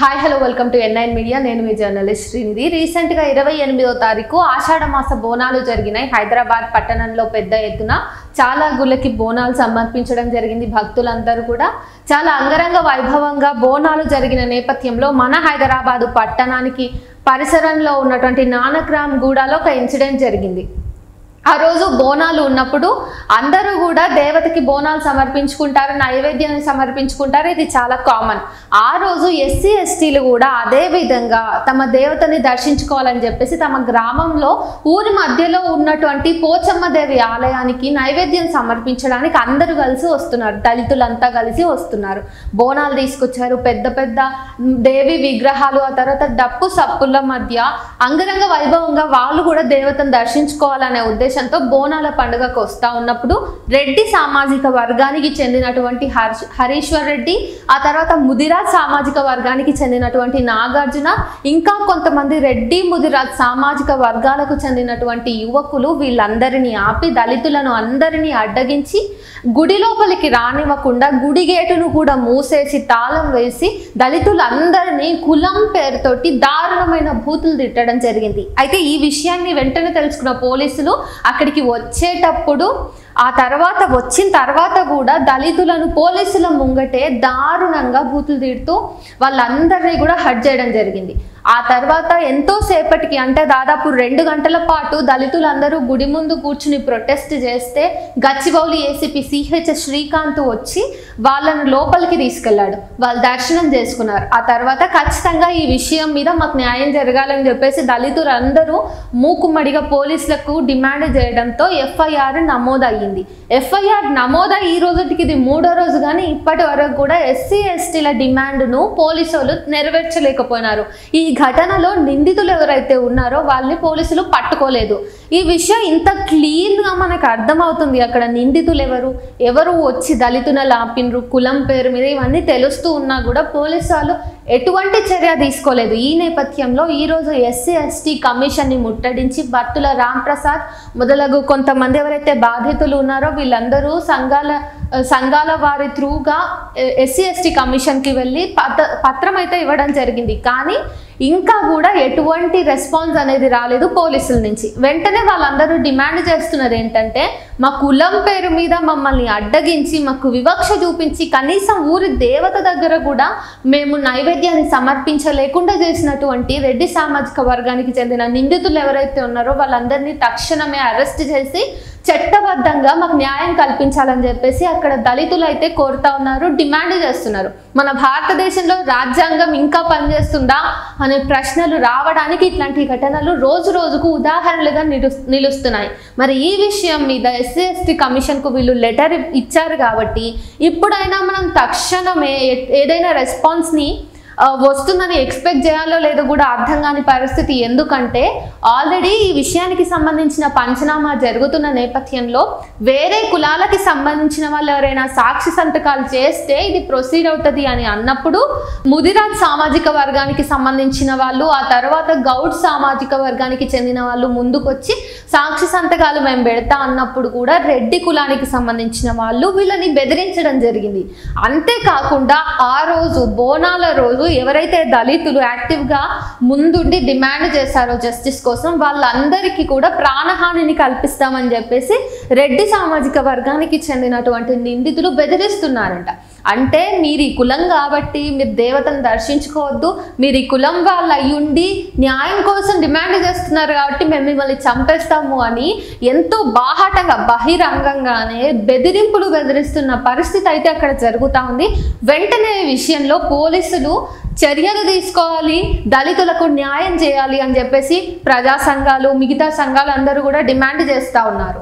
Hi hello welcome to N9 media. నేను మీ journalist Srinidhi. రీసెంట్గా 28వ తారీఖు ఆషాఢ మాస బోనాలు జరిగినాయి. హైదరాబాద్ పట్టణంలో పెద్ద ఎత్తున చాలా గుళ్ళకి బోనాలు సమర్పించడం జరిగింది. భక్తులందరూ కూడా చాలా అంగరంగ వైభవంగా బోనాలు జరిగిన నేపథ్యంలో మన హైదరాబాద్ పట్టణానికి పరిసరంలో ఉన్నటువంటి నానక్రామ్ గూడలో ఒక ఇన్సిడెంట్ జరిగింది. ఆ రోజు బోనాలు ఉన్నప్పుడు అందరూ కూడా దేవతకి బోనాలు సమర్పించుకుంటారు, నైవేద్యాన్ని సమర్పించుకుంటారు. ఇది చాలా కామన్. ఆ రోజు ఎస్సీ ఎస్టీలు కూడా అదే విధంగా తమ దేవతని దర్శించుకోవాలని చెప్పేసి తమ గ్రామంలో ఊరి మధ్యలో ఉన్నటువంటి పోచమ్మ దేవి ఆలయానికి నైవేద్యం సమర్పించడానికి అందరూ కలిసి వస్తున్నారు. దళితులంతా కలిసి వస్తున్నారు. బోనాలు తీసుకొచ్చారు, పెద్ద పెద్ద దేవి విగ్రహాలు, ఆ తర్వాత డప్పు సప్పుల మధ్య అంగరంగ వైభవంగా వాళ్ళు కూడా దేవతను దర్శించుకోవాలనే ఉద్దేశం బోనాల పండుగకు వస్తా ఉన్నప్పుడు రెడ్డి సామాజిక వర్గానికి చెందినటువంటి హరీశ్వర్ రెడ్డి, ఆ తర్వాత ముదిరాజ్ సామాజిక వర్గానికి చెందినటువంటి నాగార్జున, ఇంకా కొంతమంది రెడ్డి ముదిరాజ్ సామాజిక వర్గాలకు చెందినటువంటి యువకులు వీళ్ళందరినీ ఆపి దళితులను అందరినీ అడ్డగించి గుడి లోపలికి రానివ్వకుండా గుడి గేటును కూడా మూసేసి తాళం వేసి దళితులందరినీ కులం పేరుతోటి దారుణమైన బూతులు తిట్టడం జరిగింది. అయితే ఈ విషయాన్ని వెంటనే తెలుసుకున్న పోలీసులు అక్కడికి వచ్చేటప్పుడు వచ్చిన తర్వాత కూడా దళితులను పోలీసుల ముంగటే దారుణంగా బూతులు తిడుతూ వాళ్ళందరినీ కూడా హర్ట్ చేయడం జరిగింది. ఆ తర్వాత ఎంతో సేపటికి, అంటే దాదాపు 2 గంటల పాటు దళితులందరూ గుడి ముందు కూర్చుని ప్రొటెస్ట్ చేస్తే గచ్చిబౌలి ఏసీపీ సిహెచ్ శ్రీకాంత్ వచ్చి వాళ్ళను లోపలికి తీసుకెళ్లాడు. వాళ్ళు దర్శనం చేసుకున్నారు. ఆ తర్వాత ఖచ్చితంగా ఈ విషయం మీద మాకు న్యాయం జరగాలని చెప్పేసి దళితులందరూ మూకుమ్మడిగా పోలీసులకు డిమాండ్ చేయడంతో ఎఫ్ఐఆర్ నమోదయ్యింది. ఎఫ్ఐఆర్ నమోదై ఈ రోజుకి ఇది 3వ రోజు, కానీ ఇప్పటి వరకు కూడా ఎస్సీ ఎస్టీల డిమాండ్ను పోలీసులు నెరవేర్చలేకపోయినారు. ఈ ఘటనలో నిందితులు ఎవరైతే ఉన్నారో వాళ్ళని పోలీసులు పట్టుకోలేదు. ఈ విషయం ఇంత క్లీన్గా మనకు అర్థమవుతుంది. అక్కడ నిందితులు ఎవరు వచ్చి దళితుల లాపిన్రు, కులం పేరు మీద ఇవన్నీ తెలుస్తూ ఉన్నా కూడా పోలీసు వాళ్ళు ఎటువంటి చర్య తీసుకోలేదు. ఈ నేపథ్యంలో ఈరోజు ఎస్సీ ఎస్టీ కమిషన్ని ముట్టడించి బత్తుల రాంప్రసాద్ మొదలగు కొంతమంది ఎవరైతే బాధితులు ఉన్నారో వీళ్ళందరూ సంఘాల వారి త్రూగా ఎస్సీ ఎస్టీ కమిషన్కి వెళ్ళి పత్రం అయితే ఇవ్వడం జరిగింది. కానీ ఇంకా కూడా ఎటువంటి రెస్పాన్స్ అనేది రాలేదు పోలీసుల నుంచి. వెంటనే వాళ్ళందరూ డిమాండ్ చేస్తున్నారు ఏంటంటే, మా కులం పేరు మీద మమ్మల్ని అడ్డగించి మాకు వివక్ష చూపించి కనీసం ఊరి దేవత దగ్గర కూడా మేము నైవేద్యాన్ని సమర్పించలేకుండా చేసినటువంటి రెడ్డి సామాజిక వర్గానికి చెందిన నిందితులు ఎవరైతే ఉన్నారో వాళ్ళందరినీ తక్షణమే అరెస్ట్ చేసి చట్టబద్ధంగా మాకు న్యాయం కల్పించాలని చెప్పేసి అక్కడ దళితులు అయితే కోరుతా ఉన్నారు, డిమాండ్ చేస్తున్నారు. మన భారతదేశంలో రాజ్యాంగం ఇంకా పనిచేస్తుందా అనే ప్రశ్నలు రావడానికి ఇట్లాంటి ఘటనలు రోజు రోజుకు ఉదాహరణలుగా నిలుస్తున్నాయి. మరి ఈ విషయం మీద ఎస్సీ ఎస్టీ కమిషన్కు వీళ్ళు లెటర్ ఇచ్చారు కాబట్టి ఇప్పుడైనా మనం తక్షణమే ఏదైనా రెస్పాన్స్ని వస్తుందని ఎక్స్పెక్ట్ చేయాలో లేదో కూడా అర్థం కాని పరిస్థితి. ఎందుకంటే ఆల్రెడీ ఈ విషయానికి సంబంధించిన పంచనామా జరుగుతున్న నేపథ్యంలో వేరే కులాలకి సంబంధించిన వాళ్ళు ఎవరైనా సాక్షి సంతకాలు చేస్తే ఇది ప్రొసీడ్ అవుతుంది అని అన్నప్పుడు ముదిరాజ్ సామాజిక వర్గానికి సంబంధించిన వాళ్ళు, ఆ తర్వాత గౌడ్ సామాజిక వర్గానికి చెందిన వాళ్ళు ముందుకొచ్చి సాక్షి సంతకాలు మేము పెడతా అన్నప్పుడు కూడా రెడ్డి కులానికి సంబంధించిన వాళ్ళు వీళ్ళని బెదిరించడం జరిగింది. అంతేకాకుండా ఆ రోజు బోనాల రోజు ఎవరైతే దళితులు యాక్టివ్గా ముందుండి డిమాండ్ చేశారో జస్టిస్ కోసం వాళ్ళందరికీ కూడా ప్రాణహానిని కల్పిస్తామని చెప్పేసి రెడ్డి సామాజిక వర్గానికి చెందినటువంటి నిందితులు బెదిరిస్తున్నారంట. అంటే మీరు ఈ కులం కాబట్టి మీరు దేవతను దర్శించుకోవద్దు, మీరు ఈ కులం వాళ్ళు అయ్యుండి న్యాయం కోసం డిమాండ్ చేస్తున్నారు కాబట్టి మేము మిమ్మల్ని చంపేస్తాము అని ఎంతో బాహాటంగా బహిరంగంగానే బెదిరిస్తున్న పరిస్థితి అయితే అక్కడ జరుగుతూ ఉంది. వెంటనే విషయంలో పోలీసులు చర్యలు తీసుకోవాలి, దళితులకు న్యాయం చేయాలి అని చెప్పేసి ప్రజా సంఘాలు, మిగతా సంఘాలు అందరూ కూడా డిమాండ్ చేస్తూ ఉన్నారు.